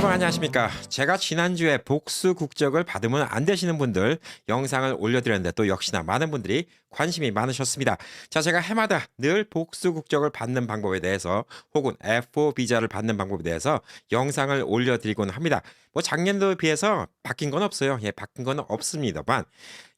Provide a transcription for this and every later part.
여러분 안녕하십니까. 제가 지난주에 복수 국적을 받으면 안 되시는 분들 영상을 올려드렸는데 또 역시나 많은 분들이 관심이 많으셨습니다. 자, 제가 해마다 늘 복수 국적을 받는 방법에 대해서 혹은 F4 비자를 받는 방법에 대해서 영상을 올려드리곤 합니다. 뭐 작년도에 비해서 바뀐 건 없어요. 예, 바뀐 건 없습니다만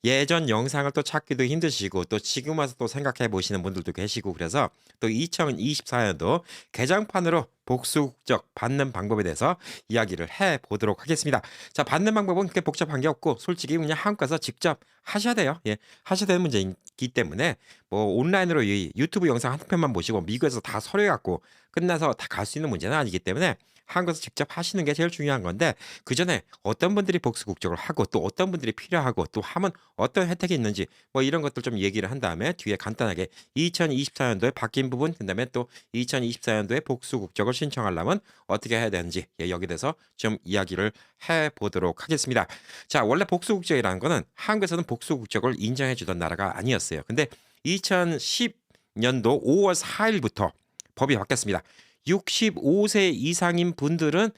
예전 영상을 또 찾기도 힘드시고 또 지금 와서 또 생각해 보시는 분들도 계시고 그래서 또 2024년도 개장판으로 복수 국적 받는 방법에 대해서 이야기를 해 보도록 하겠습니다. 자, 받는 방법은 그렇게 복잡한 게 없고 솔직히 그냥 한국 가서 직접 하셔야 돼요. 예, 하셔야 되는 문제이기 때문에 뭐 온라인으로 이 유튜브 영상 한 편만 보시고 미국에서 다 서류 갖고 끝나서 다 갈 수 있는 문제는 아니기 때문에 한국에서 직접 하시는 게 제일 중요한 건데 그 전에 어떤 분들이 복수 국적을 하고 또 어떤 분들이 필요하고 또 하면 어떤 혜택이 있는지 뭐 이런 것들 좀 얘기를 한 다음에 뒤에 간단하게 2024년도에 바뀐 부분 그다음에 또 2024년도에 복수 국적을 신청하려면 어떻게 해야 되는지 여기 대해서 좀 이야기를 해 보도록 하겠습니다. 자, 원래 복수 국적이라는 거는 한국에서는 복수 국적을 인정해 주던 나라가 아니었어요. 근데 2010년도 5월 4일부터 법이 바뀌었습니다. 65세 이상인 분들은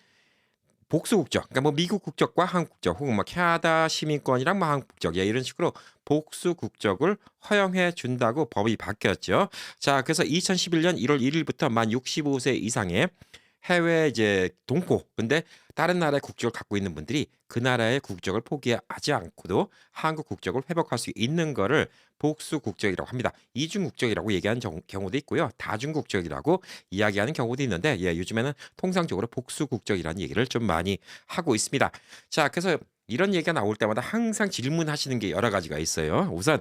복수 국적, 그러니까 뭐 미국 국적과 한국 국적, 혹은 뭐 캐나다 시민권이랑 뭐 한국 국적, 예, 이런 식으로 복수 국적을 허용해 준다고 법이 바뀌었죠. 자, 그래서 2011년 1월 1일부터 만 65세 이상의 해외 이제 동포, 근데 다른 나라의 국적을 갖고 있는 분들이 그 나라의 국적을 포기하지 않고도 한국 국적을 회복할 수 있는 거를 복수 국적이라고 합니다. 이중 국적이라고 얘기하는 경우도 있고요. 다중 국적이라고 이야기하는 경우도 있는데 예, 요즘에는 통상적으로 복수 국적이라는 얘기를 좀 많이 하고 있습니다. 자, 그래서 이런 얘기가 나올 때마다 항상 질문하시는 게 여러 가지가 있어요. 우선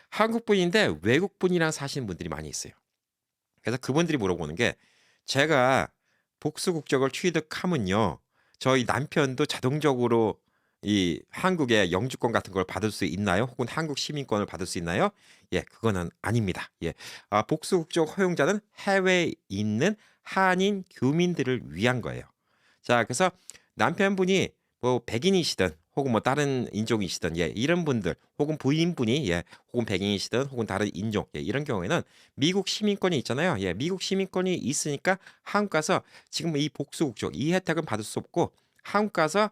한국 분인데 외국 분이랑 사시는 분들이 많이 있어요. 그래서 그분들이 물어보는 게 제가 복수 국적을 취득하면요. 저희 남편도 자동적으로 이 한국의 영주권 같은 걸 받을 수 있나요? 혹은 한국 시민권을 받을 수 있나요? 예, 그거는 아닙니다. 예. 아, 복수 국적 허용자는 해외에 있는 한인 교민들을 위한 거예요. 자, 그래서 남편분이 뭐 백인이시든 혹은 뭐 다른 인종이시든 예, 이런 분들 혹은 부인분이 예, 혹은 백인이시든 혹은 다른 인종 예, 이런 경우에는 미국 시민권이 있잖아요. 예, 미국 시민권이 있으니까 한국 가서 지금 이 복수 국적 이 혜택은 받을 수 없고 한국 가서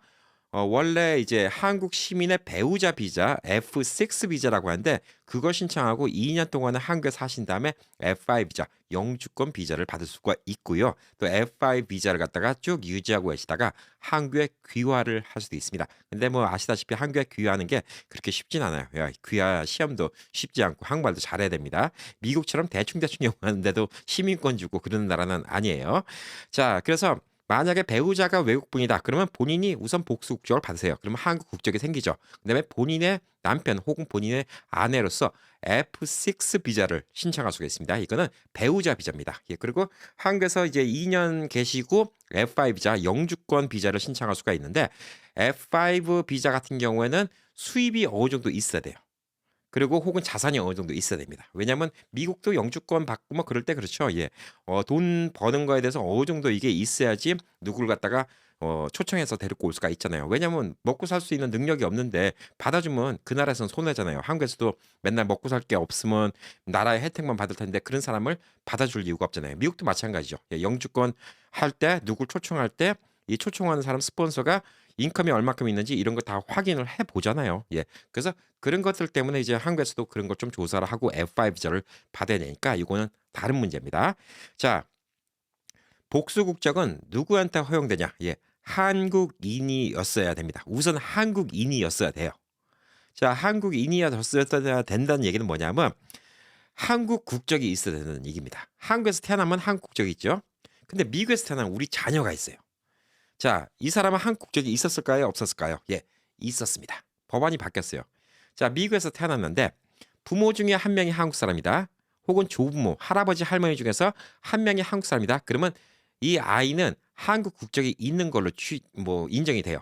원래 이제 한국 시민의 배우자 비자 F6 비자라고 하는데 그걸 신청하고 2년 동안은 한국에 사신 다음에 F5 비자 영주권 비자를 받을 수가 있고요. 또 F5 비자를 갖다가 쭉 유지하고 계시다가 한국에 귀화를 할 수도 있습니다. 근데 뭐 아시다시피 한국에 귀화하는 게 그렇게 쉽진 않아요. 야, 귀화 시험도 쉽지 않고 한국말도 잘해야 됩니다. 미국처럼 대충대충 영어하는데도 시민권 주고 그러는 나라는 아니에요. 자, 그래서 만약에 배우자가 외국분이다. 그러면 본인이 우선 복수 국적을 받으세요. 그러면 한국 국적이 생기죠. 그다음에 본인의 남편 혹은 본인의 아내로서 F6 비자를 신청할 수가 있습니다. 이거는 배우자 비자입니다. 예, 그리고 한국에서 이제 2년 계시고 F5 비자, 영주권 비자를 신청할 수가 있는데 F5 비자 같은 경우에는 수입이 어느 정도 있어야 돼요. 그리고 혹은 자산이 어느 정도 있어야 됩니다. 왜냐하면 미국도 영주권 받고 뭐 그럴 때 그렇죠. 예. 돈 버는 거에 대해서 어느 정도 이게 있어야지 누구를 갖다가 초청해서 데리고 올 수가 있잖아요. 왜냐하면 먹고 살 수 있는 능력이 없는데 받아주면 그 나라에서는 손해잖아요. 한국에서도 맨날 먹고 살 게 없으면 나라의 혜택만 받을 텐데 그런 사람을 받아줄 이유가 없잖아요. 미국도 마찬가지죠. 예, 영주권 할 때 누굴 초청할 때 이 초청하는 사람 스폰서가 인컴이 얼마큼 있는지 이런 거 다 확인을 해 보잖아요. 예. 그래서 그런 것들 때문에 이제 한국에서도 그런 걸 좀 조사를 하고 F5 비자를 받아야 되니까 이거는 다른 문제입니다. 자, 복수 국적은 누구한테 허용되냐? 예. 한국인이었어야 됩니다. 우선 한국인이었어야 돼요. 자, 한국인이었어야 된다는 얘기는 뭐냐면 한국 국적이 있어야 된다는 얘기입니다. 한국에서 태어나면 한국 국적이 있죠. 근데 미국에서 태어난 우리 자녀가 있어요. 자, 이 사람은 한국 국적이 있었을까요? 없었을까요? 예, 있었습니다. 법안이 바뀌었어요. 자, 미국에서 태어났는데 부모 중에 한 명이 한국 사람이다. 혹은 조부모, 할아버지, 할머니 중에서 한 명이 한국 사람이다. 그러면 이 아이는 한국 국적이 있는 걸로 인정이 돼요.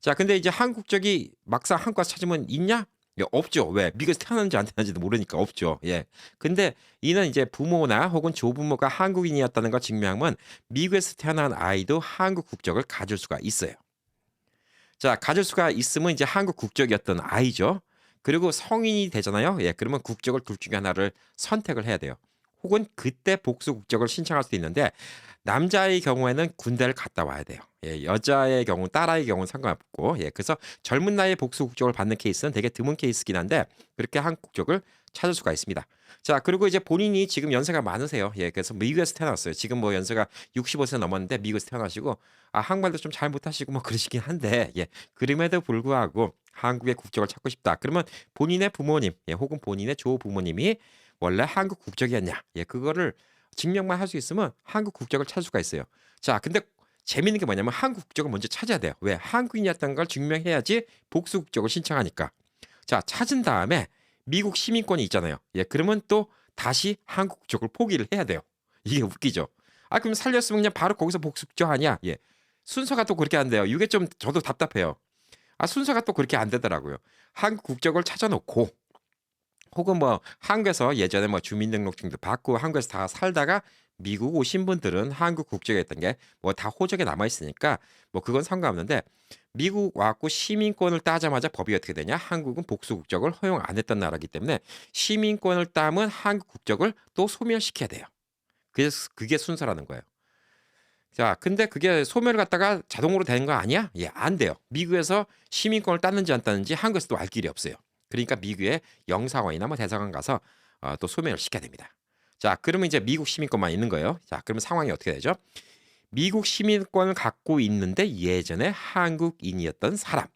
자, 근데 이제 한국 국적이 막상 한국 가서 찾으면 있냐? 예, 없죠. 왜? 미국에서 태어났는지 안 태어났는지도 모르니까 없죠. 예. 근데 이는 이제 부모나 혹은 조부모가 한국인이었다는 걸 증명하면 미국에서 태어난 아이도 한국 국적을 가질 수가 있어요. 자, 가질 수가 있으면 이제 한국 국적이었던 아이죠. 그리고 성인이 되잖아요. 예, 그러면 국적을 둘 중에 하나를 선택을 해야 돼요. 혹은 그때 복수 국적을 신청할 수도 있는데 남자의 경우에는 군대를 갔다 와야 돼요. 예, 여자의 경우 딸아이의 경우는 상관없고 그래서 젊은 나이에 복수 국적을 받는 케이스는 되게 드문 케이스긴 한데 그렇게 한국 국적을 찾을 수가 있습니다. 자, 그리고 이제 본인이 지금 연세가 많으세요. 그래서 미국에서 태어났어요. 지금 뭐 연세가 65세 넘었는데 미국에서 태어나시고 한국말도 좀 잘 못하시고 뭐 그러시긴 한데 그럼에도 불구하고 한국의 국적을 찾고 싶다. 그러면 본인의 부모님 혹은 본인의 조부모님이 원래 한국 국적이었냐? 그거를 증명만 할 수 있으면 한국 국적을 찾을 수가 있어요. 자, 근데 재밌는 게 뭐냐면 한국 국적을 먼저 찾아야 돼요. 왜? 한국인이었다는 걸 증명해야지 복수 국적을 신청하니까. 자, 찾은 다음에 미국 시민권이 있잖아요. 그러면 또 다시 한국 국적을 포기를 해야 돼요. 이게 웃기죠. 그럼 살렸으면 그냥 바로 거기서 복수 국적 하냐? 순서가 또 그렇게 안 돼요. 이게 좀 저도 답답해요. 순서가 또 그렇게 안 되더라고요. 한국 국적을 찾아놓고 혹은 뭐 한국에서 예전에 뭐 주민등록증도 받고 한국에서 다 살다가 미국 오신 분들은 한국 국적이었던 게 뭐 다 호적에 남아 있으니까 뭐 그건 상관없는데 미국 와갖고 시민권을 따자마자 법이 어떻게 되냐? 한국은 복수 국적을 허용 안 했던 나라이기 때문에 시민권을 따면 한국 국적을 또 소멸시켜야 돼요. 그게 순서라는 거예요. 자, 근데 그게 소멸을 갖다가 자동으로 되는 거 아니야? 안 돼요. 미국에서 시민권을 땄는지 안 땄는지 한국에서도 알 길이 없어요. 그러니까 미국의 영사관이나 뭐 대사관 가서 또 소멸을 시켜야 됩니다. 자, 그러면 이제 미국 시민권만 있는 거예요. 자, 그러면 상황이 어떻게 되죠? 미국 시민권을 갖고 있는데 예전에 한국인이었던 사람,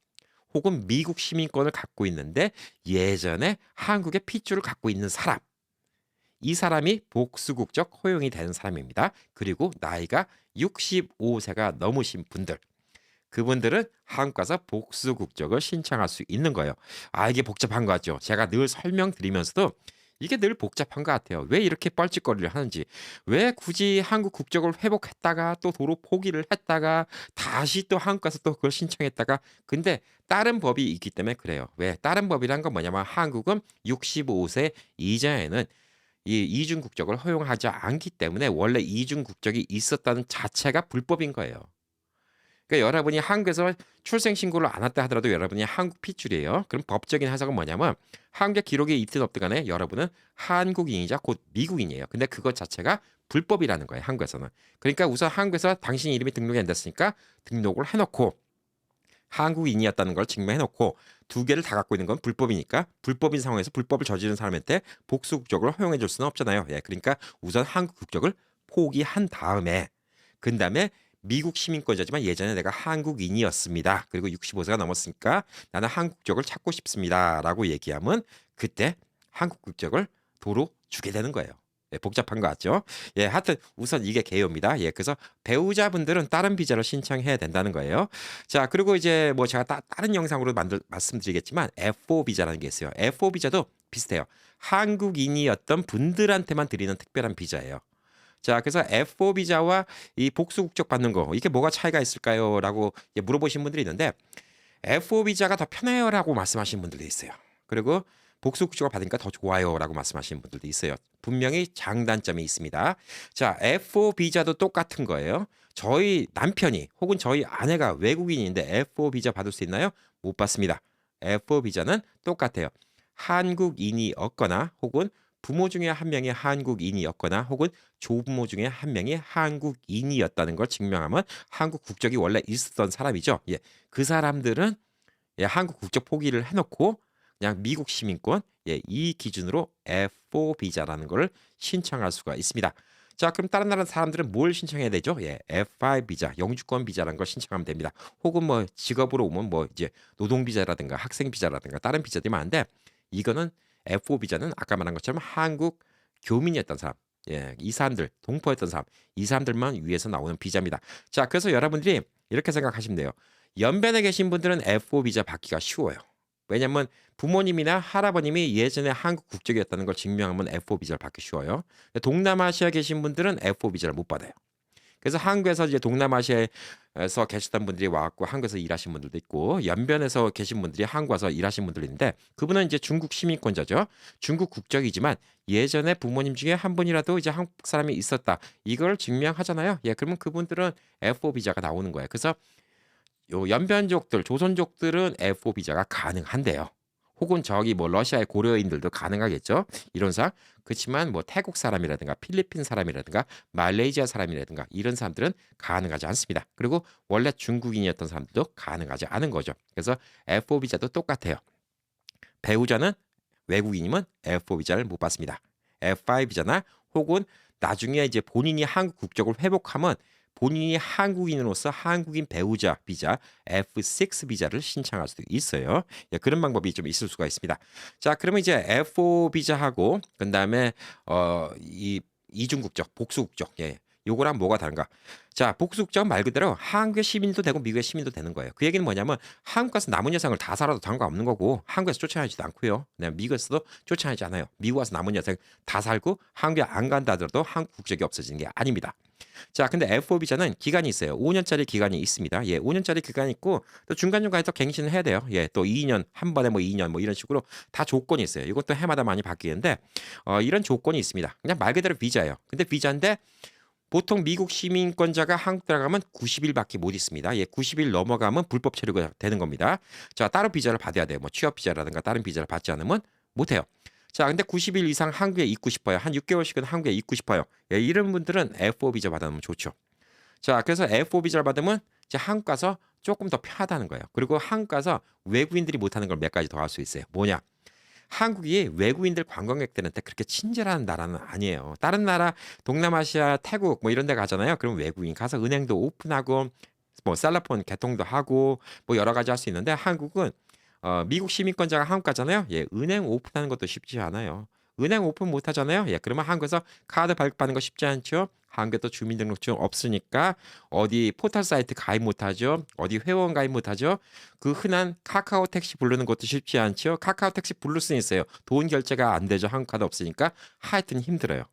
혹은 미국 시민권을 갖고 있는데 예전에 한국의 핏줄을 갖고 있는 사람, 이 사람이 복수국적 허용이 되는 사람입니다. 그리고 나이가 65세가 넘으신 분들, 그분들은 한국 가서 복수국적을 신청할 수 있는 거예요. 이게 복잡한 거 같죠? 제가 늘 설명드리면서도 이게 늘 복잡한 것 같아요. 왜 이렇게 뻘짓거리를 하는지, 왜 굳이 한국 국적을 회복했다가 또 도로 포기를 했다가 다시 또 한국 가서 또 그걸 신청했다가, 근데 다른 법이 있기 때문에 그래요. 왜? 다른 법이란 건 뭐냐면 한국은 65세 이전에는 이 이중 국적을 허용하지 않기 때문에 원래 이중 국적이 있었다는 자체가 불법인 거예요. 그러니까 여러분이 한국에서 출생 신고를 안 했다 하더라도 여러분이 한국 핏줄이에요. 그럼 법적인 해석은 뭐냐면 한국의 기록이 있든 없든 간에 여러분은 한국인이자 곧 미국인이에요. 근데 그것 자체가 불법이라는 거예요. 한국에서는. 그러니까 우선 한국에서 당신 이름이 등록이 안 됐으니까 등록을 해놓고 한국인이었다는 걸 증명해놓고 두 개를 다 갖고 있는 건 불법이니까 불법인 상황에서 불법을 저지른 사람한테 복수 국적을 허용해 줄 수는 없잖아요. 그러니까 우선 한국 국적을 포기한 다음에 그 다음에 미국 시민권자지만 예전에 내가 한국인이었습니다. 그리고 65세가 넘었으니까 나는 한국 국적을 찾고 싶습니다라고 얘기하면 그때 한국 국적을 도로 주게 되는 거예요. 복잡한 거 같죠? 하여튼 우선 이게 개요입니다. 그래서 배우자분들은 다른 비자를 신청해야 된다는 거예요. 자, 그리고 이제 뭐 제가 다른 영상으로 말씀드리겠지만 F4 비자라는 게 있어요. F4 비자도 비슷해요. 한국인이었던 분들한테만 드리는 특별한 비자예요. 자, 그래서 F4 비자와 이 복수 국적 받는 거 이게 뭐가 차이가 있을까요? 라고 물어보신 분들이 있는데 F4 비자가 더 편해요라고 말씀하시는 분들도 있어요. 그리고 복수 국적을 받으니까 더 좋아요라고 말씀하시는 분들도 있어요. 분명히 장단점이 있습니다. 자, F4 비자도 똑같은 거예요. 저희 남편이 혹은 저희 아내가 외국인인데 F4 비자 받을 수 있나요? 못 받습니다. F4 비자는 똑같아요. 한국인이었거나 혹은 부모 중에 한 명이 한국인이었거나 혹은 조부모 중에 한 명이 한국인이었다는 걸 증명하면 한국 국적이 원래 있었던 사람이죠. 그 사람들은 한국 국적 포기를 해놓고 그냥 미국 시민권 이 기준으로 F4 비자라는 걸 신청할 수가 있습니다. 자, 그럼 다른 나라 사람들은 뭘 신청해야 되죠? F5 비자, 영주권 비자라는 걸 신청하면 됩니다. 혹은 뭐 직업으로 오면 뭐 이제 노동 비자라든가 학생 비자라든가 다른 비자들이 많은데 이거는 F4 비자는 아까 말한 것처럼 한국 교민이었던 사람, 이 사람들 동포였던 사람, 이 사람들만 위해서 나오는 비자입니다. 자, 그래서 여러분들이 이렇게 생각하시면 돼요. 연변에 계신 분들은 F4 비자 받기가 쉬워요. 왜냐면 부모님이나 할아버님이 예전에 한국 국적이었다는 걸 증명하면 F4 비자를 받기 쉬워요. 동남아시아에 계신 분들은 F4 비자를 못 받아요. 그래서 한국에서 이제 동남아시아에서 계셨던 분들이 와갖고 한국에서 일하신 분들도 있고 연변에서 계신 분들이 한국 와서 일하신 분들이 있는데 그분은 이제 중국 시민권자죠. 중국 국적이지만 예전에 부모님 중에 한 분이라도 이제 한국 사람이 있었다. 이걸 증명하잖아요. 그러면 그분들은 F4 비자가 나오는 거예요. 그래서 요 연변족들, 조선족들은 F4 비자가 가능한데요. 혹은 저기 뭐 러시아의 고려인들도 가능하겠죠. 이론상. 그렇지만 뭐 태국 사람이라든가 필리핀 사람이라든가 말레이시아 사람이라든가 이런 사람들은 가능하지 않습니다. 그리고 원래 중국인이었던 사람들도 가능하지 않은 거죠. 그래서 F4 비자도 똑같아요. 배우자는 외국인이면 F4 비자를 못 받습니다. F5 비자나 혹은 나중에 이제 본인이 한국 국적을 회복하면 본인이 한국인으로서 한국인 배우자 비자 F6 비자를 신청할 수도 있어요. 예, 그런 방법이 좀 있을 수가 있습니다. 자, 그러면 이제 F4 비자하고 그다음에 이 이중 국적, 복수 국적. 예. 요거랑 뭐가 다른가? 자, 복수 국적 말 그대로 한국의 시민도 되고 미국의 시민도 되는 거예요. 그 얘기는 뭐냐면 한국 가서 남은 여생을 다 살아도 상관없는 거고 한국에서 쫓아내지도 않고요. 미국에서도 쫓아내지 않아요. 미국 와서 남은 여생 다 살고 한국에 안 간다 하더라도 한국 국적이 없어지는 게 아닙니다. 자, 근데 F4 비자는 기간이 있어요. 5년짜리 기간이 있습니다. 예, 5년짜리 기간이 있고 또 중간중간에 또 갱신을 해야 돼요. 예, 또 2년 한 번에 뭐 2년 뭐 이런 식으로 다 조건이 있어요. 이것도 해마다 많이 바뀌는데 이런 조건이 있습니다. 그냥 말 그대로 비자예요. 근데 비자인데 보통 미국 시민권자가 한국 들어가면 90일밖에 못 있습니다. 예, 90일 넘어가면 불법 체류가 되는 겁니다. 자, 따로 비자를 받아야 돼요. 뭐 취업 비자라든가 다른 비자를 받지 않으면 못 해요. 자, 근데 90일 이상 한국에 있고 싶어요. 한 6개월씩은 한국에 있고 싶어요. 예, 이런 분들은 F4 비자 받으면 좋죠. 자, 그래서 F4 비자를 받으면 이제 한국 가서 조금 더 편하다는 거예요. 그리고 한국 가서 외국인들이 못하는 걸 몇 가지 더 할 수 있어요. 뭐냐? 한국이 외국인들 관광객들한테 그렇게 친절한 나라는 아니에요. 다른 나라 동남아시아, 태국 뭐 이런 데 가잖아요. 그럼 외국인 가서 은행도 오픈하고 뭐 셀러폰 개통도 하고 뭐 여러 가지 할 수 있는데 한국은 미국 시민권자가 한국 가잖아요. 예, 은행 오픈하는 것도 쉽지 않아요. 은행 오픈 못 하잖아요. 예, 그러면 한국에서 카드 발급하는 거 쉽지 않죠. 한국에 또 주민등록증 없으니까 어디 포털 사이트 가입 못 하죠. 어디 회원 가입 못 하죠. 그 흔한 카카오 택시 부르는 것도 쉽지 않죠. 카카오 택시 부를 수는 있어요. 돈 결제가 안 되죠. 한국 카드 없으니까 하여튼 힘들어요.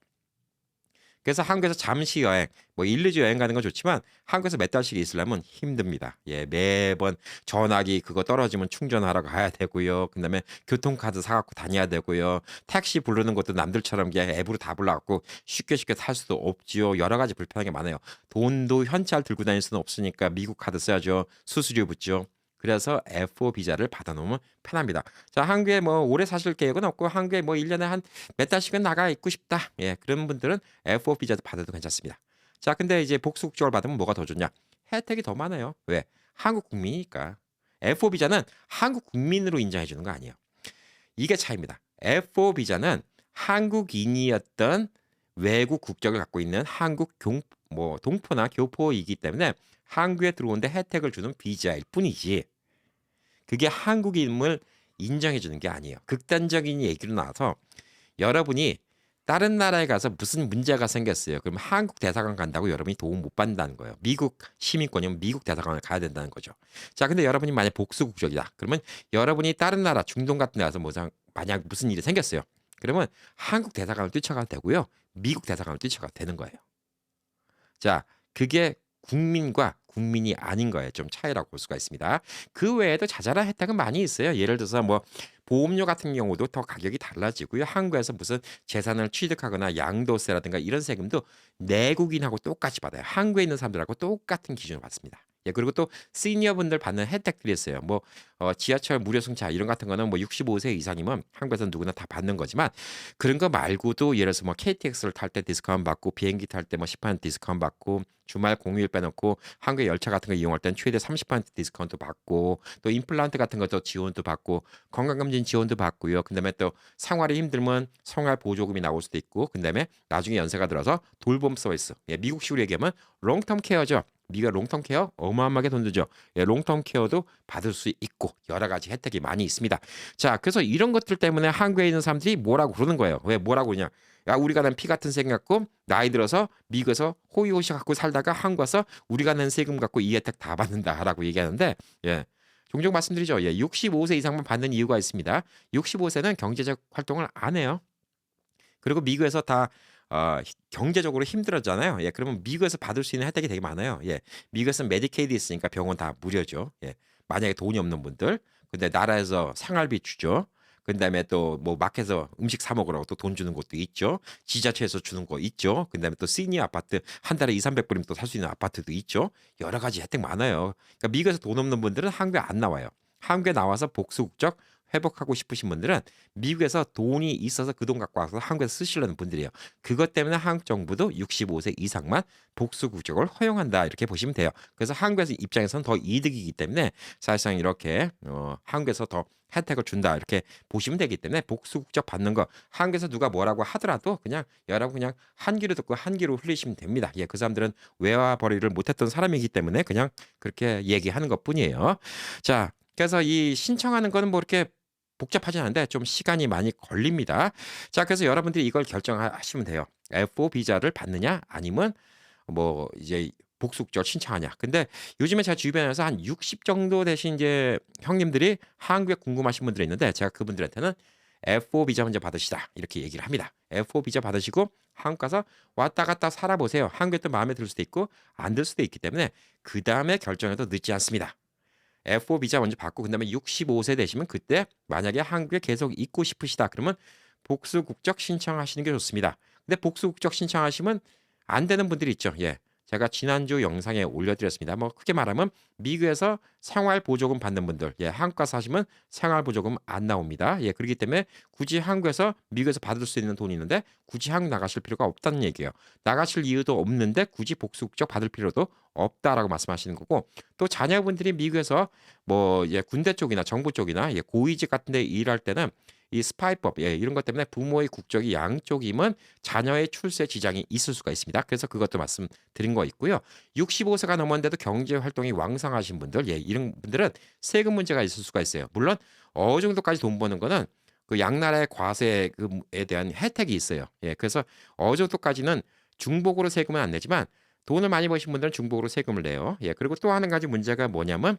그래서 한국에서 잠시 여행, 뭐 1, 2주 여행 가는 건 좋지만 한국에서 몇 달씩 있으려면 힘듭니다. 예, 매번 전화기 그거 떨어지면 충전하러 가야 되고요. 그다음에 교통카드 사갖고 다녀야 되고요. 택시 부르는 것도 남들처럼 그냥 앱으로 다 불러갖고 쉽게 쉽게 탈 수도 없지요. 여러 가지 불편한 게 많아요. 돈도 현찰 들고 다닐 수는 없으니까 미국 카드 써야죠. 수수료 붙죠. 그래서 F4 비자를 받아놓으면 편합니다. 자, 한국에 뭐 오래 사실 계획은 없고 한국에 뭐 1년에 한 몇 달씩은 나가 있고 싶다. 예, 그런 분들은 F4 비자도 받아도 괜찮습니다. 자, 근데 이제 복수 국적을 받으면 뭐가 더 좋냐? 혜택이 더 많아요. 왜? 한국 국민이니까. F4 비자는 한국 국민으로 인정해 주는 거 아니에요. 이게 차이입니다. F4 비자는 한국인이었던 외국 국적을 갖고 있는 한국 뭐 동포나 교포이기 때문에 한국에 들어오는데 혜택을 주는 비자일 뿐이지. 그게 한국임을 인정해 주는 게 아니에요. 극단적인 얘기로 나와서 여러분이 다른 나라에 가서 무슨 문제가 생겼어요. 그럼 한국 대사관 간다고 여러분이 도움 못 받는다는 거예요. 미국 시민권이면 미국 대사관을 가야 된다는 거죠. 자, 근데 여러분이 만약 복수 국적이다. 그러면 여러분이 다른 나라 중동 같은 데 가서 만약 무슨 일이 생겼어요. 그러면 한국 대사관을 뛰쳐가도 되고요. 미국 대사관을 뛰쳐가도 되는 거예요. 자, 그게 국민과 국민이 아닌 거에 좀 차이라고 볼 수가 있습니다. 그 외에도 자잘한 혜택은 많이 있어요. 예를 들어서 뭐 보험료 같은 경우도 더 가격이 달라지고요. 한국에서 무슨 재산을 취득하거나 양도세라든가 이런 세금도 내국인하고 똑같이 받아요. 한국에 있는 사람들하고 똑같은 기준을 받습니다. 예, 그리고 또 시니어 분들 받는 혜택들이 있어요. 뭐 지하철 무료 승차 이런 같은 거는 뭐 65세 이상이면 한국에서 누구나 다 받는 거지만 그런 거 말고도 예를 들어서 뭐 KTX를 탈 때 디스카운트 받고 비행기 탈 때 뭐 10% 디스카운트 받고 주말 공휴일 빼놓고 한국의 열차 같은 거 이용할 땐 최대 30% 디스카운트 받고 또 임플란트 같은 것도 지원도 받고 건강검진 지원도 받고요. 그다음에 또 생활이 힘들면 생활 보조금이 나올 수도 있고 그다음에 나중에 연세가 들어서 돌봄 서비스. 예, 미국식으로 얘기하면 롱텀 케어죠. 미국의 롱텀 케어 어마어마하게 돈 들죠. 예, 롱텀 케어도 받을 수 있고 여러 가지 혜택이 많이 있습니다. 자, 그래서 이런 것들 때문에 한국에 있는 사람들이 뭐라고 그러는 거예요. 왜 뭐라고 그러냐? 야, 우리가 낸 피 같은 세금 갖고 나이 들어서 미국에서 호의호식 갖고 살다가 한국 와서 우리가 낸 세금 갖고 이 혜택 다 받는다라고 얘기하는데 예. 종종 말씀드리죠. 예, 65세 이상만 받는 이유가 있습니다. 65세는 경제적 활동을 안 해요. 그리고 미국에서 다 경제적으로 힘들었잖아요. 예, 그러면 미국에서 받을 수 있는 혜택이 되게 많아요. 예, 미국에서는 메디케이드 있으니까 병원 다 무료죠. 예, 만약에 돈이 없는 분들, 근데 나라에서 생활비 주죠. 그다음에 또 뭐 마켓에서 음식 사 먹으라고 또 돈 주는 것도 있죠. 지자체에서 주는 거 있죠. 그다음에 또 시니어 아파트 한 달에 2, 300불이면 또 살 수 있는 아파트도 있죠. 여러 가지 혜택 많아요. 그러니까 미국에서 돈 없는 분들은 한국에 안 나와요. 한국에 나와서 복수 국적 회복하고 싶으신 분들은 미국에서 돈이 있어서 그 돈 갖고 와서 한국에서 쓰시려는 분들이에요. 그것 때문에 한국 정부도 65세 이상만 복수 국적을 허용한다 이렇게 보시면 돼요. 그래서 한국에서 입장에서는 더 이득이기 때문에 사실상 이렇게 한국에서 더 혜택을 준다 이렇게 보시면 되기 때문에 복수 국적 받는 거 한국에서 누가 뭐라고 하더라도 그냥 여러분 그냥 한 귀로 듣고 한 귀로 흘리시면 됩니다. 예, 그 사람들은 외화벌이를 못했던 사람이기 때문에 그냥 그렇게 얘기하는 것뿐이에요. 자, 그래서 이 신청하는 거는 뭐 이렇게 복잡하지 않은데 좀 시간이 많이 걸립니다. 자, 그래서 여러분들이 이걸 결정하시면 돼요. F4 비자를 받느냐 아니면 뭐 이제 복수국적 신청하냐. 근데 요즘에 제 주변에서 한 60 정도 되신 이제 형님들이 한국에 궁금하신 분들이 있는데 제가 그분들한테는 F4 비자 먼저 받으시다 이렇게 얘기를 합니다. F4 비자 받으시고 한국 가서 왔다 갔다 살아보세요. 한국에 또 마음에 들 수도 있고 안 들 수도 있기 때문에 그 다음에 결정해도 늦지 않습니다. F4 비자 먼저 받고 그다음에 65세 되시면 그때 만약에 한국에 계속 있고 싶으시다 그러면 복수 국적 신청하시는 게 좋습니다. 근데 복수 국적 신청하시면 안 되는 분들이 있죠. 예. 제가 지난주 영상에 올려드렸습니다. 뭐 크게 말하면 미국에서 생활보조금 받는 분들, 예, 한국 가서 하시면 생활보조금 안 나옵니다. 예, 그렇기 때문에 굳이 한국에서 미국에서 받을 수 있는 돈이 있는데 굳이 한국 나가실 필요가 없다는 얘기예요. 나가실 이유도 없는데 굳이 복수 국적 받을 필요도 없다라고 말씀하시는 거고 또 자녀분들이 미국에서 뭐 예, 군대 쪽이나 정부 쪽이나 예, 고위직 같은 데 일할 때는 이 스파이법 예, 이런 것 때문에 부모의 국적이 양쪽이면 자녀의 출세 지장이 있을 수가 있습니다. 그래서 그것도 말씀드린 거 있고요. 65세가 넘었는데도 경제 활동이 왕성하신 분들 예, 이런 분들은 세금 문제가 있을 수가 있어요. 물론 어느 정도까지 돈 버는 거는 그 양나라의 과세에 대한 혜택이 있어요. 예, 그래서 어느 정도까지는 중복으로 세금은 안 내지만 돈을 많이 버신 분들은 중복으로 세금을 내요. 예, 그리고 또 한 가지 문제가 뭐냐면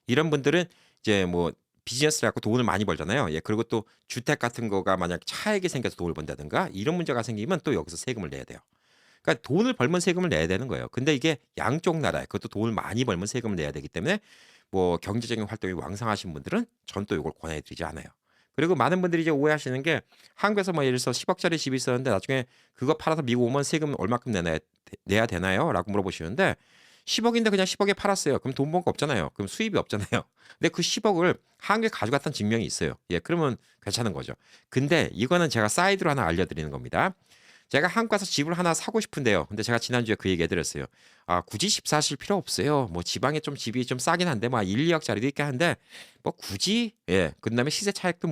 이런 분들은 이제 뭐 비즈니스를 갖고 돈을 많이 벌잖아요. 예, 그리고 또 주택 같은 거가 만약 차익이 생겨서 돈을 번다든가 이런 문제가 생기면 또 여기서 세금을 내야 돼요. 그러니까 돈을 벌면 세금을 내야 되는 거예요. 근데 이게 양쪽 나라에 그것도 돈을 많이 벌면 세금을 내야 되기 때문에 뭐 경제적인 활동이 왕성하신 분들은 전 또 이걸 권해드리지 않아요. 그리고 많은 분들이 이제 오해하시는 게 한국에서 뭐 예를 들어서 10억짜리 집이 있었는데 나중에 그거 팔아서 미국 오면 세금 얼마큼 내야 되나요? 라고 물어보시는데 10억인데 그냥 10억에 팔았어요. 그럼 돈 번 거 없잖아요. 그럼 수입이 없잖아요. 근데 그 10억을 한국에 가져갔다는 증명이 있어요. 예, 그러면 괜찮은 거죠. 근데 이거는 제가 사이드로 하나 알려드리는 겁니다. 제가 한국 가서 집을 하나 사고 싶은데요. 근데 제가 지난주에 그 얘기 해드렸어요. 아, 굳이 집 사실 필요 없어요. 뭐 지방에 좀 집이 좀 싸긴 한데 뭐 1, 2억짜리도 있긴 한데 뭐 굳이 예. 그다음에 시세 차익도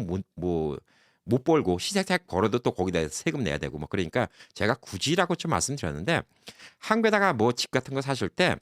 못 벌고 시세 차익 벌어도 또 거기다 세금 내야 되고 뭐 그러니까 제가 굳이라고 좀 말씀드렸는데 한국에다가 뭐 집 같은 거 사실 때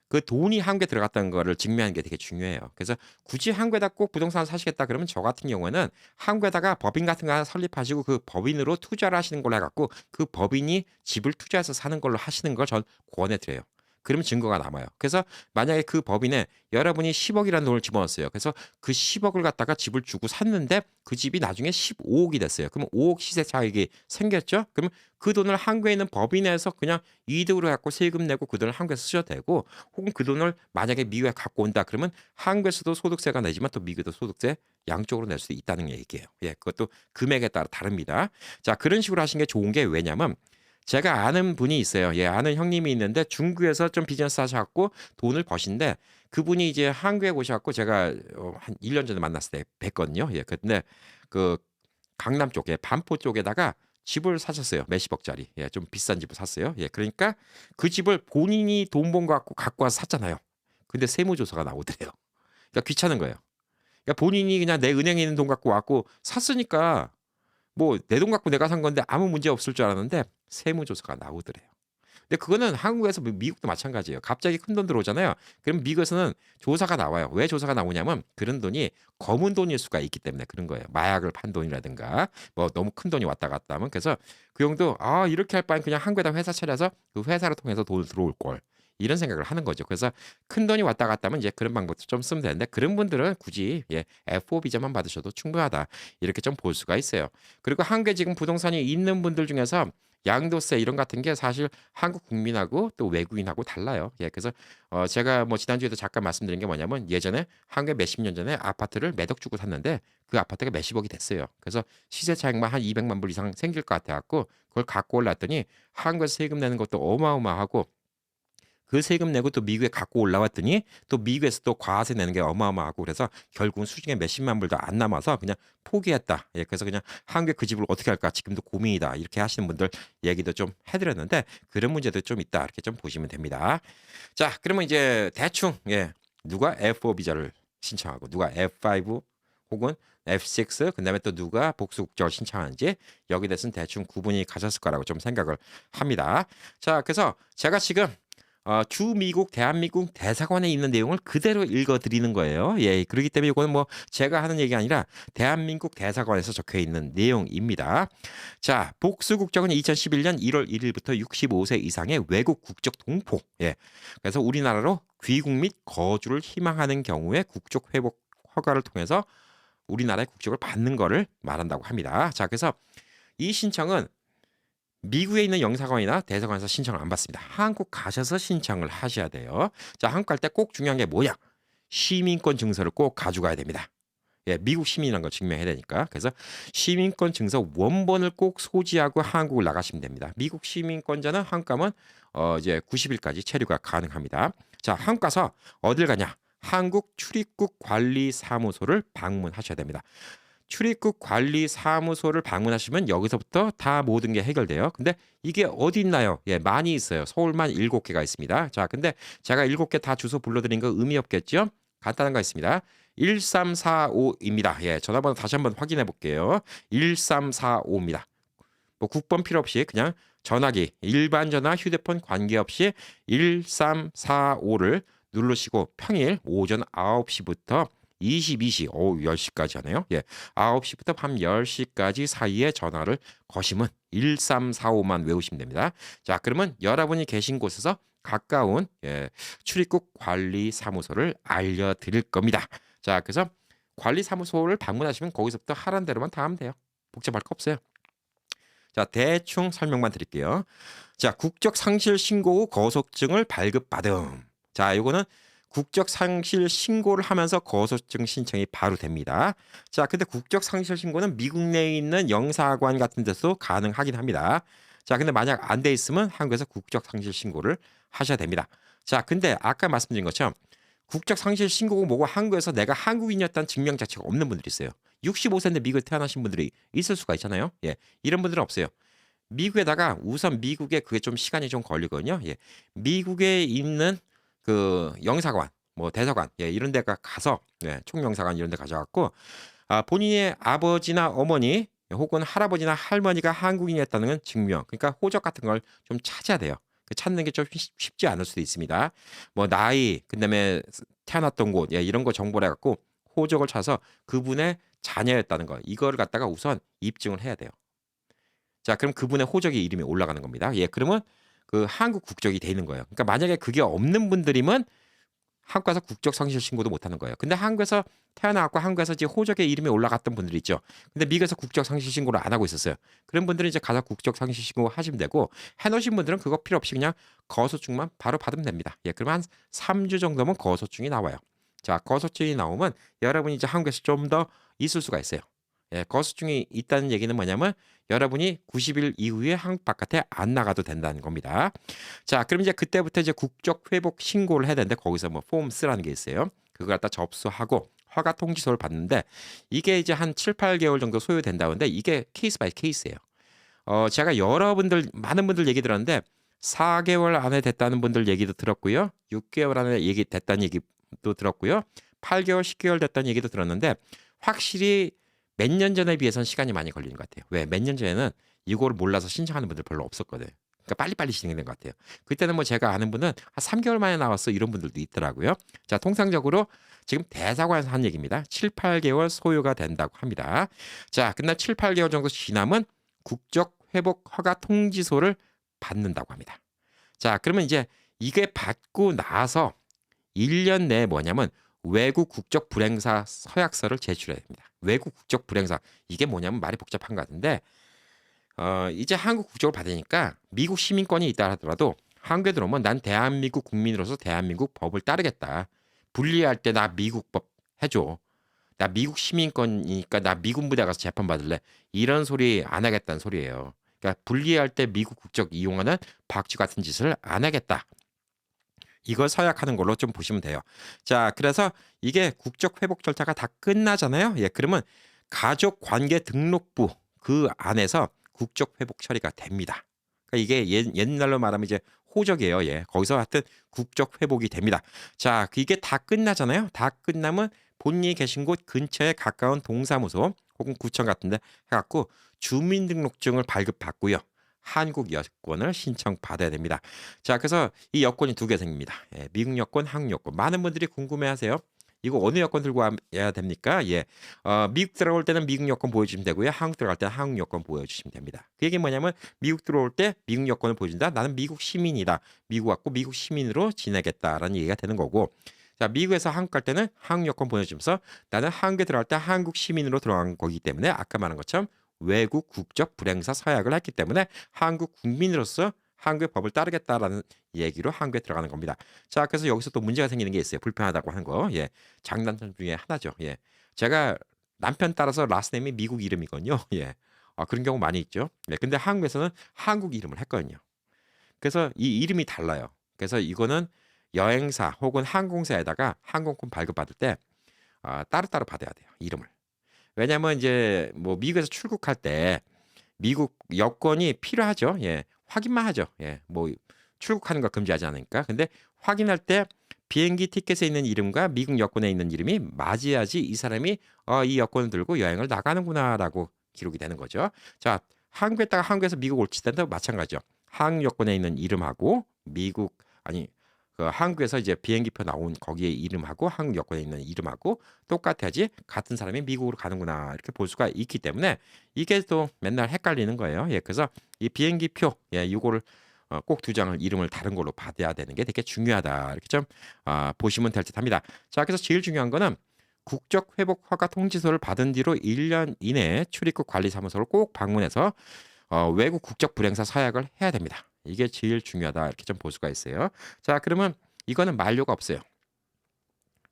그 돈이 한국에 들어갔다는 거를 증명하는 게 되게 중요해요. 그래서 굳이 한국에다 꼭 부동산을 사시겠다 그러면 저 같은 경우에는 한국에다가 법인 같은 거 하나 설립하시고 그 법인으로 투자를 하시는 걸로 해갖고 그 법인이 집을 투자해서 사는 걸로 하시는 걸 전 권해드려요. 그러면 증거가 남아요. 그래서 만약에 그 법인에 여러분이 10억이라는 돈을 집어넣었어요. 그래서 그 10억을 갖다가 집을 주고 샀는데 그 집이 나중에 15억이 됐어요. 그러면 5억 시세 차익이 생겼죠? 그러면 그 돈을 한국에 있는 법인에서 그냥 이득으로 갖고 세금 내고 그 돈을 한국에 쓰셔도 되고 혹은 그 돈을 만약에 미국에 갖고 온다 그러면 한국에서도 소득세가 내지만 또 미국에도 소득세 양쪽으로 낼 수 있다는 얘기예요. 예, 그것도 금액에 따라 다릅니다. 자, 그런 식으로 하시는 게 좋은 게 왜냐면 제가 아는 분이 있어요. 예, 아는 형님이 있는데 중국에서 좀 비즈니스 하셔갖고 돈을 버신데 그분이 이제 한국에 오셔갖고 제가 한 1년 전에 만났을 때 뵀거든요. 예, 근데 그 강남 쪽에 반포 쪽에다가 집을 사셨어요. 몇십억짜리. 예, 좀 비싼 집을 샀어요. 예, 그러니까 그 집을 본인이 돈 번 거 갖고 와서 샀잖아요. 근데 세무조사가 나오더래요. 그러니까 귀찮은 거예요. 그러니까 본인이 그냥 내 은행에 있는 돈 갖고 왔고 샀으니까 뭐 내 돈 갖고 내가 산 건데 아무 문제 없을 줄 알았는데 세무조사가 나오더래요. 근데 그거는 한국에서 미국도 마찬가지예요. 갑자기 큰 돈 들어오잖아요. 그럼 미국에서는 조사가 나와요. 왜 조사가 나오냐면 그런 돈이 검은 돈일 수가 있기 때문에 그런 거예요. 마약을 판 돈이라든가 뭐 너무 큰 돈이 왔다 갔다 하면 그래서 그 형도 아 이렇게 할 바엔 그냥 한국에다 회사 차려서 그 회사를 통해서 돈을 들어올 걸. 이런 생각을 하는 거죠. 그래서 큰 돈이 왔다 갔다 하면 이제 그런 방법도 좀 쓰면 되는데 그런 분들은 굳이 예, F4 비자만 받으셔도 충분하다. 이렇게 좀 볼 수가 있어요. 그리고 한국에 지금 부동산이 있는 분들 중에서 양도세 이런 같은 게 사실 한국 국민하고 또 외국인하고 달라요. 예, 그래서 제가 뭐 지난주에도 잠깐 말씀드린 게 뭐냐면 예전에 한국에 몇십 년 전에 아파트를 몇 억 주고 샀는데 그 아파트가 몇십억이 됐어요. 그래서 시세 차익만 한 200만 불 이상 생길 것 같아 갖고 그걸 갖고 올랐더니 한국에서 세금 내는 것도 어마어마하고 그 세금 내고 또 미국에 갖고 올라왔더니 또 미국에서 또 과세 내는 게 어마어마하고 그래서 결국은 수중에 몇십만 불도 안 남아서 그냥 포기했다. 예, 그래서 그냥 한국에 그 집을 어떻게 할까 지금도 고민이다. 이렇게 하시는 분들 얘기도 좀 해드렸는데 그런 문제도 좀 있다. 이렇게 좀 보시면 됩니다. 자, 그러면 이제 대충 누가 F4 비자를 신청하고 누가 F5 혹은 F6 그다음에 또 누가 복수 국적을 신청하는지 여기 대해서는 대충 구분이 가셨을 거라고 좀 생각을 합니다. 자, 그래서 제가 지금 주 미국 대한민국 대사관에 있는 내용을 그대로 읽어드리는 거예요. 예, 그렇기 때문에 이거는 뭐 제가 하는 얘기 아니라 대한민국 대사관에서 적혀 있는 내용입니다. 자, 복수 국적은 2011년 1월 1일부터 65세 이상의 외국 국적 동포. 예, 그래서 우리나라로 귀국 및 거주를 희망하는 경우에 국적 회복 허가를 통해서 우리나라의 국적을 받는 거를 말한다고 합니다. 자, 그래서 이 신청은 미국에 있는 영사관이나 대사관에서 신청을 안 받습니다. 한국 가셔서 신청을 하셔야 돼요. 자, 한국 갈 때 꼭 중요한 게 뭐냐? 시민권 증서를 꼭 가져가야 됩니다. 예, 미국 시민이라는 걸 증명해야 되니까. 그래서 시민권 증서 원본을 꼭 소지하고 한국을 나가시면 됩니다. 미국 시민권자는 한국 가면 이제 90일까지 체류가 가능합니다. 자, 한국 가서 어딜 가냐? 한국 출입국 관리 사무소를 방문하셔야 됩니다. 출입국 관리 사무소를 방문하시면 여기서부터 다 모든 게 해결돼요. 근데 이게 어디 있나요? 예, 많이 있어요. 서울만 7개가 있습니다. 자, 근데 제가 7개 다 주소 불러드린 거 의미 없겠죠? 간단한 거 있습니다. 1345입니다. 예, 전화번호 다시 한번 확인해 볼게요. 1345입니다. 뭐 국번 필요 없이 그냥 전화기, 일반 전화, 휴대폰 관계없이 1345를 누르시고 평일 오전 9시부터 22시, 오후 10시까지 하네요. 예. 9시부터 밤 10시까지 사이에 전화를 거시면 1345만 외우시면 됩니다. 자, 그러면 여러분이 계신 곳에서 가까운 출입국 관리 사무소를 알려드릴 겁니다. 자, 그래서 관리 사무소를 방문하시면 거기서부터 하라는 대로만 다 하면 돼요. 복잡할 거 없어요. 자, 대충 설명만 드릴게요. 자, 국적 상실 신고 후 거소증을 발급받음. 자, 이거는 국적 상실 신고를 하면서 거소증 신청이 바로 됩니다. 자, 근데 국적 상실 신고는 미국 내에 있는 영사관 같은 데서 가능하긴 합니다. 자, 근데 만약 안 돼 있으면 한국에서 국적 상실 신고를 하셔야 됩니다. 자, 근데 아까 말씀드린 것처럼 국적 상실 신고고 뭐고 한국에서 내가 한국인이었다는 증명 자체가 없는 분들이 있어요. 65세인데 미국에 태어나신 분들이 있을 수가 있잖아요. 예, 이런 분들은 없어요. 미국에다가 우선 미국에 그게 좀 시간이 좀 걸리거든요. 예, 미국에 있는 그 영사관, 뭐 대사관, 이런 데가 가서 총영사관 이런 데 가져갖고 본인의 아버지나 어머니 혹은 할아버지나 할머니가 한국인이었다는 증명, 그러니까 호적 같은 걸 좀 찾아야 돼요. 그 찾는 게 좀 쉽지 않을 수도 있습니다. 뭐 나이, 그다음에 태어났던 곳, 이런 거 정보를 해갖고 호적을 찾아서 그분의 자녀였다는 거, 이거를 갖다가 우선 입증을 해야 돼요. 자, 그럼 그분의 호적의 이름이 올라가는 겁니다. 예, 그러면 그 한국 국적이 돼 있는 거예요. 그러니까 만약에 그게 없는 분들이면 한국 가서 국적 상실 신고도 못 하는 거예요. 근데 한국에서 태어나고 한국에서 이제 호적에 이름이 올라갔던 분들이 있죠. 근데 미국에서 국적 상실 신고를 안 하고 있었어요. 그런 분들은 이제 가서 국적 상실 신고 하시면 되고 해놓으신 분들은 그거 필요 없이 그냥 거소증만 바로 받으면 됩니다. 예, 그러면 한 3주 정도면 거소증이 나와요. 자, 거소증이 나오면 여러분이 이제 한국에서 좀 더 있을 수가 있어요. 예, 거소증이 있다는 얘기는 뭐냐면 여러분이 90일 이후에 한국 바깥에 안 나가도 된다는 겁니다. 자, 그럼 이제 그때부터 이제 국적 회복 신고를 해야 되는데 거기서 뭐 폼 쓰라는 게 있어요. 그걸 갖다 접수하고 허가 통지서를 받는데 이게 이제 한 7, 8개월 정도 소요된다는데 이게 케이스 바이 케이스예요. 제가 여러분들 많은 분들 얘기 들었는데 4개월 안에 됐다는 분들 얘기도 들었고요. 6개월 안에 얘기 됐다는 얘기도 들었고요. 8개월, 10개월 됐다는 얘기도 들었는데 확실히 몇 년 전에 비해서는 시간이 많이 걸리는 것 같아요. 왜? 몇 년 전에는 이걸 몰라서 신청하는 분들 별로 없었거든요. 그러니까 빨리빨리 진행된 것 같아요. 그때는 뭐 제가 아는 분은 한 3개월 만에 나왔어 이런 분들도 있더라고요. 자, 통상적으로 지금 대사관에서 한 얘기입니다. 7, 8개월 소요가 된다고 합니다. 자, 근데 7, 8개월 정도 지나면 국적 회복 허가 통지서를 받는다고 합니다. 자, 그러면 이제 이게 받고 나서 1년 내에 뭐냐면 외국 국적 불행사 서약서를 제출해야 됩니다. 외국 국적 불행사 이게 뭐냐면 말이 복잡한 것 같은데 이제 한국 국적을 받으니까 미국 시민권이 있다 하더라도 한국에 들어오면 난 대한민국 국민으로서 대한민국 법을 따르겠다. 분리할 때 나 미국 법 해줘. 나 미국 시민권이니까 나 미군 부대 가서 재판 받을래. 이런 소리 안 하겠다는 소리예요. 그러니까 분리할 때 미국 국적 이용하는 박쥐 같은 짓을 안 하겠다. 이걸 서약하는 걸로 좀 보시면 돼요. 자, 그래서 이게 국적 회복 절차가 다 끝나잖아요. 예, 그러면 가족 관계 등록부 그 안에서 국적 회복 처리가 됩니다. 그러니까 이게 옛날로 말하면 이제 호적이에요. 예, 거기서 하여튼 국적 회복이 됩니다. 자, 이게 다 끝나잖아요. 다 끝나면 본인이 계신 곳 근처에 가까운 동사무소 혹은 구청 같은데 해갖고 주민등록증을 발급받고요. 한국 여권을 신청받아야 됩니다. 자, 그래서 이 여권이 두 개 생깁니다. 예, 미국 여권, 한국 여권. 많은 분들이 궁금해하세요. 이거 어느 여권 들고 와야 됩니까? 예, 미국 들어올 때는 미국 여권 보여주시면 되고요. 한국 들어갈 때는 한국 여권 보여주시면 됩니다. 그 얘기 뭐냐면 미국 들어올 때 미국 여권을 보여준다. 나는 미국 시민이다. 미국 왔고 미국 시민으로 지내겠다라는 얘기가 되는 거고. 자, 미국에서 한국 갈 때는 한국 여권 보여주면서 나는 한국에 들어갈 때 한국 시민으로 들어간 거기 때문에 아까 말한 것처럼 외국 국적 불행사 서약을 했기 때문에 한국 국민으로서 한국의 법을 따르겠다라는 얘기로 한국에 들어가는 겁니다. 자, 그래서 여기서 또 문제가 생기는 게 있어요. 불편하다고 하는 거. 예. 장단점 중에 하나죠. 예. 제가 남편 따라서 라스트네임이 미국 이름이거든요. 예. 그런 경우 많이 있죠. 예. 근데 한국에서는 한국 이름을 했거든요. 그래서 이 이름이 달라요. 그래서 이거는 여행사 혹은 항공사에다가 항공권 발급받을 때 따로따로 받아야 돼요. 이름을. 왜냐면 이제 뭐 미국에서 출국할 때 미국 여권이 필요하죠. 예. 확인만 하죠. 예. 뭐 출국하는 거 금지하지 않으니까. 근데 확인할 때 비행기 티켓에 있는 이름과 미국 여권에 있는 이름이 맞아야지 이 사람이 이 여권을 들고 여행을 나가는구나라고 기록이 되는 거죠. 자, 한국에다가 한국에서 미국 올 때도 마찬가지죠. 한국 여권에 있는 이름하고 미국 아니 그 한국에서 이제 비행기표 나온 거기에 이름하고 한국 여권에 있는 이름하고 똑같아야지 같은 사람이 미국으로 가는구나 이렇게 볼 수가 있기 때문에 이게 또 맨날 헷갈리는 거예요. 예, 그래서 이 비행기표 이거를 꼭 두 장을 이름을 다른 걸로 받아야 되는 게 되게 중요하다 이렇게 좀 보시면 될 듯합니다. 자, 그래서 제일 중요한 거는 국적 회복 허가 통지서를 받은 뒤로 1년 이내에 출입국 관리사무소를 꼭 방문해서 외국 국적 불행사 서약을 해야 됩니다. 이게 제일 중요하다 이렇게 좀 볼 수가 있어요. 자, 그러면 이거는 만료가 없어요.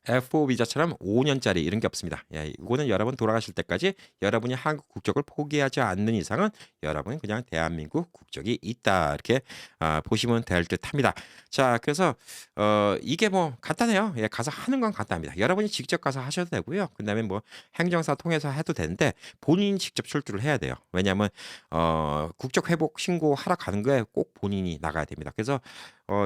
F4 비자처럼 5년짜리 이런 게 없습니다. 예, 이거는 여러분 돌아가실 때까지 여러분이 한국 국적을 포기하지 않는 이상은 여러분은 그냥 대한민국 국적이 있다 이렇게 보시면 될 듯합니다. 자, 그래서 이게 뭐 간단해요. 예, 가서 하는 건 간단합니다. 여러분이 직접 가서 하셔도 되고요. 그다음에 뭐 행정사 통해서 해도 되는데 본인이 직접 출두를 해야 돼요. 왜냐하면 국적 회복 신고하러 가는 거에 꼭 본인이 나가야 됩니다. 그래서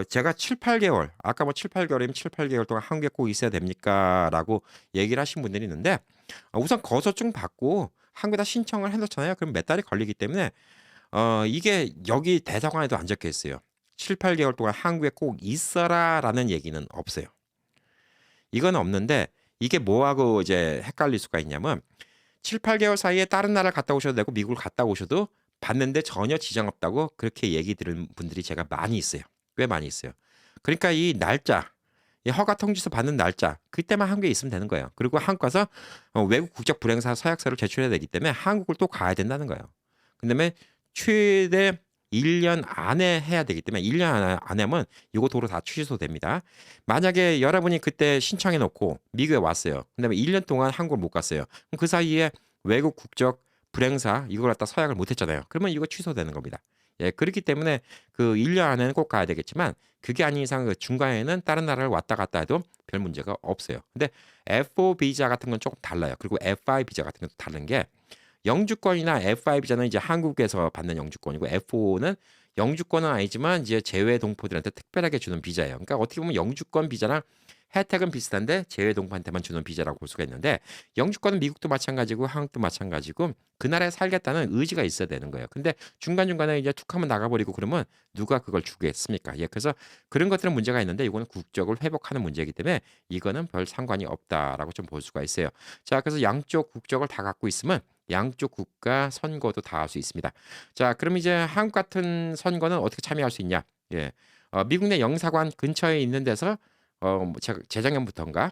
제가 7-8개월 아까 뭐 7-8개월이면 7-8개월 동안 한국에 꼭 있어야 됩니까?라고 얘기를 하신 분들이 있는데 우선 거소증 받고 한국에다 신청을 해 놓잖아요. 그럼 몇 달이 걸리기 때문에 이게 여기 대사관에도 안 적혀 있어요. 7-8개월 동안 한국에 꼭 있어라라는 얘기는 없어요. 이건 없는데 이게 뭐하고 이제 헷갈릴 수가 있냐면 7-8개월 사이에 다른 나라를 갔다 오셔도 되고 미국을 갔다 오셔도 받는데 전혀 지장 없다고 그렇게 얘기 들은 분들이 제가 많이 있어요. 꽤 많이 있어요. 그러니까 이 날짜, 이 허가 통지서 받는 날짜 그때만 한국에 있으면 되는 거예요. 그리고 한국 가서 외국 국적 불행사 서약서를 제출해야 되기 때문에 한국을 또 가야 된다는 거예요. 그다음에 최대 1년 안에 해야 되기 때문에 1년 안에 하면 이거 도로 다 취소됩니다. 만약에 여러분이 그때 신청해 놓고 미국에 왔어요. 그다음에 1년 동안 한국을 못 갔어요. 그럼 그 사이에 외국 국적 불행사 이걸 갖다 서약을 못 했잖아요. 그러면 이거 취소되는 겁니다. 예, 그렇기 때문에 그 1년 안에는 꼭 가야 되겠지만 그게 아닌 이상 그 중간에는 다른 나라를 왔다 갔다 해도 별 문제가 없어요. 근데 F4 비자 같은 건 조금 달라요. 그리고 F5 비자 같은 것도 다른 게 영주권이나 F5 비자는 이제 한국에서 받는 영주권이고 F4는 영주권은 아니지만 이제 제외 동포들한테 특별하게 주는 비자예요. 그러니까 어떻게 보면 영주권 비자랑 혜택은 비슷한데 제외 동포한테만 주는 비자라고 볼 수가 있는데 영주권은 미국도 마찬가지고 한국도 마찬가지고 그 나라에 살겠다는 의지가 있어야 되는 거예요. 근데 중간중간에 이제 툭 하면 나가버리고 그러면 누가 그걸 주겠습니까? 예, 그래서 그런 것들은 문제가 있는데 이거는 국적을 회복하는 문제이기 때문에 이거는 별 상관이 없다라고 좀 볼 수가 있어요. 자, 그래서 양쪽 국적을 다 갖고 있으면 양쪽 국가 선거도 다 할 수 있습니다. 자, 그럼 이제 한국 같은 선거는 어떻게 참여할 수 있냐? 예. 미국 내 영사관 근처에 있는 데서 뭐 재작년부터인가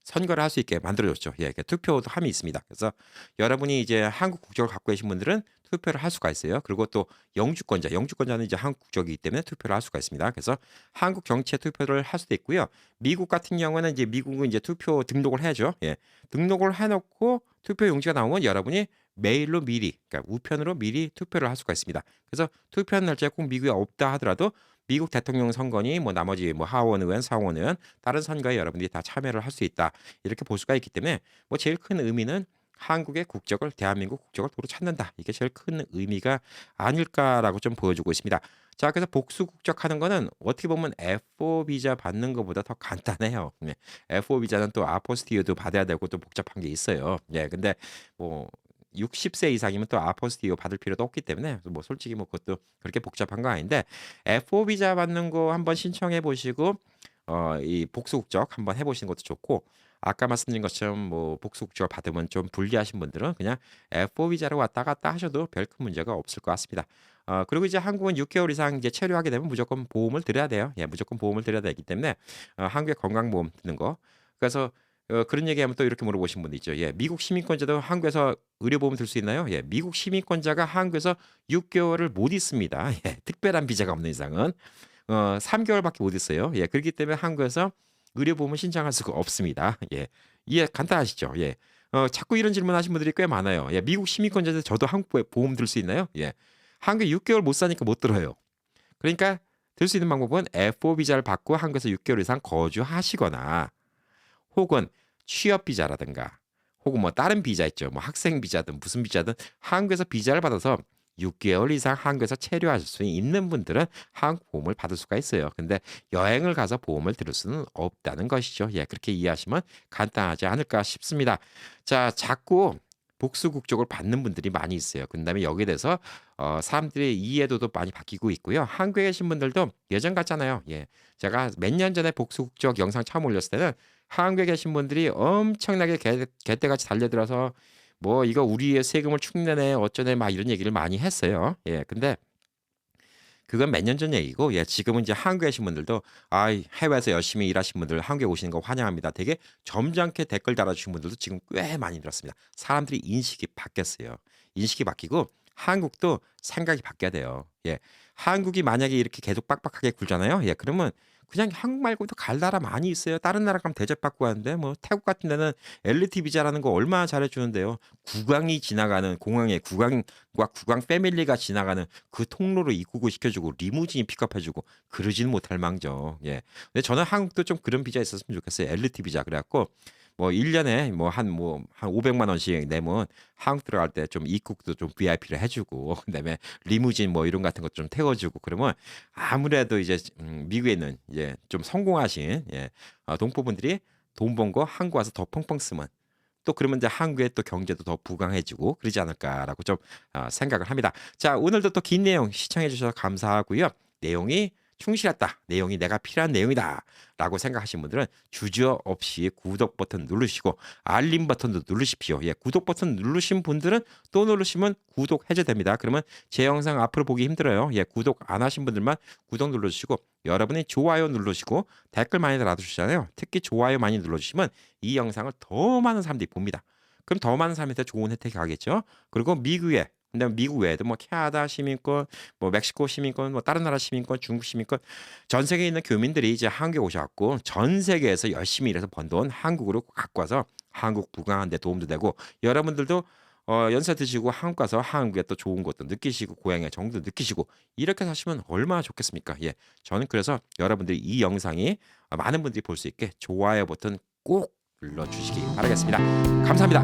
선거를 할 수 있게 만들어줬죠. 예, 투표도 함이 있습니다. 그래서 여러분이 이제 한국 국적을 갖고 계신 분들은 투표를 할 수가 있어요. 그리고 또 영주권자는 이제 한국 국적이기 때문에 투표를 할 수가 있습니다. 그래서 한국 정치에 투표를 할 수도 있고요. 미국 같은 경우는 이제 미국은 이제 투표 등록을 해야죠. 예, 등록을 해놓고 투표 용지가 나오면 여러분이 메일로 미리, 그러니까 우편으로 미리 투표를 할 수가 있습니다. 그래서 투표하는 날짜가 꼭 미국에 없다 하더라도 미국 대통령 선거니 뭐 나머지 뭐 하원 의원, 상원 의원 다른 선거에 여러분들이 다 참여를 할 수 있다. 이렇게 볼 수가 있기 때문에 뭐 제일 큰 의미는 한국의 국적을 대한민국 국적을 도로 찾는다. 이게 제일 큰 의미가 아닐까라고 좀 보여주고 있습니다. 자, 그래서 복수 국적하는 거는 어떻게 보면 F4 비자 받는 것보다 더 간단해요. 네. F4 비자는 또 아포스티유도 받아야 되고 또 복잡한 게 있어요. 예, 근데 뭐 60세 이상이면 또 아포스티유 받을 필요도 없기 때문에 뭐 솔직히 뭐 그것도 그렇게 복잡한 거 아닌데 F4 비자 받는 거 한번 신청해 보시고 이 복수 국적 한번 해보시는 것도 좋고 아까 말씀드린 것처럼 뭐 복수 국적을 받으면 좀 불리하신 분들은 그냥 F4 비자로 왔다 갔다 하셔도 별 큰 문제가 없을 것 같습니다. 그리고 이제 한국은 6개월 이상 이제 체류하게 되면 무조건 보험을 들여야 돼요. 예, 무조건 보험을 들여야 되기 때문에 한국의 건강보험 드는 거. 그래서 그런 얘기하면 또 이렇게 물어보신 분도 있죠. 예, 미국 시민권자도 한국에서 의료보험 들 수 있나요? 예, 미국 시민권자가 한국에서 6개월을 못 있습니다. 예, 특별한 비자가 없는 이상은 3개월밖에 못 있어요. 예, 그렇기 때문에 한국에서 의료보험을 신청할 수가 없습니다. 예, 이해 간단하시죠? 예. 자꾸 이런 질문하신 분들이 꽤 많아요. 예, 미국 시민권자들 저도 한국 보험 들 수 있나요? 예, 한국에 6개월 못 사니까 못 들어요. 그러니까 들 수 있는 방법은 F4 비자를 받고 한국에서 6개월 이상 거주하시거나 혹은 취업 비자라든가 혹은 뭐 다른 비자 있죠. 뭐 학생 비자든 무슨 비자든 한국에서 비자를 받아서 6개월 이상 한국에서 체류하실 수 있는 분들은 한국 보험을 받을 수가 있어요. 근데 여행을 가서 보험을 들을 수는 없다는 것이죠. 예, 그렇게 이해하시면 간단하지 않을까 싶습니다. 자, 자꾸 복수 국적을 받는 분들이 많이 있어요. 그다음에 여기에 대해서 사람들의 이해도도 많이 바뀌고 있고요. 한국에 계신 분들도 예전 같잖아요. 예, 제가 몇 년 전에 복수 국적 영상 처음 올렸을 때는 한국에 계신 분들이 엄청나게 개떼같이 달려들어서 뭐 이거 우리의 세금을 축내네 어쩌네 막 이런 얘기를 많이 했어요. 예, 근데 그건 몇 년 전 얘기고, 예, 지금은 이제 한국에 계신 분들도 해외에서 열심히 일하신 분들 한국에 오시는 거 환영합니다. 되게 점잖게 댓글 달아주신 분들도 지금 꽤 많이 늘었습니다. 사람들이 인식이 바뀌었어요. 인식이 바뀌고 한국도 생각이 바뀌어야 돼요. 예, 한국이 만약에 이렇게 계속 빡빡하게 굴잖아요. 예, 그러면 그냥 한국 말고도 갈 나라 많이 있어요. 다른 나라 가면 대접받고 하는데 뭐 태국 같은 데는 LT 비자라는 거 얼마나 잘해주는데요. 국왕이 지나가는 공항에 국왕과 국왕 패밀리가 지나가는 그 통로로 입국을 시켜주고 리무진이 픽업해주고 그러지는 못할 망정. 예. 근데 저는 한국도 좀 그런 비자 있었으면 좋겠어요. LT 비자 그래갖고 뭐 1년에 한 500만 원씩 내면 한국 들어갈 때 좀 입국도 좀 VIP를 해주고 그다음에 리무진 뭐 이런 같은 것 좀 태워주고 그러면 아무래도 이제 미국에 있는 이제 좀 성공하신 동포분들이 돈 번 거 한국 와서 더 펑펑 쓰면 또 그러면 이제 한국의 또 경제도 더 부강해지고 그러지 않을까라고 좀 생각을 합니다. 자, 오늘도 또 긴 내용 시청해 주셔서 감사하고요. 내용이 충실했다. 내용이 내가 필요한 내용이다. 라고 생각하시는 분들은 주저없이 구독 버튼 누르시고 알림 버튼도 누르십시오. 예, 구독 버튼 누르신 분들은 또 누르시면 구독 해제됩니다. 그러면 제 영상 앞으로 보기 힘들어요. 예, 구독 안 하신 분들만 구독 눌러주시고 여러분이 좋아요 누르시고 댓글 많이 달아주시잖아요. 특히 좋아요 많이 눌러주시면 이 영상을 더 많은 사람들이 봅니다. 그럼 더 많은 사람한테 좋은 혜택이 가겠죠. 그리고 미국에 근데 미국 외에도 뭐 캐나다 시민권, 뭐 멕시코 시민권, 뭐 다른 나라 시민권, 중국 시민권 전 세계에 있는 교민들이 이제 한국에 오셔갖고 전 세계에서 열심히 일해서 번 돈 한국으로 갖고 와서 한국 부강한 데 도움도 되고 여러분들도 연세 드시고 한국 가서 한국의 또 좋은 것도 느끼시고 고향의 정도 느끼시고 이렇게 사시면 얼마나 좋겠습니까? 예, 저는 그래서 여러분들이 이 영상이 많은 분들이 볼 수 있게 좋아요 버튼 꼭 눌러주시기 바라겠습니다. 감사합니다.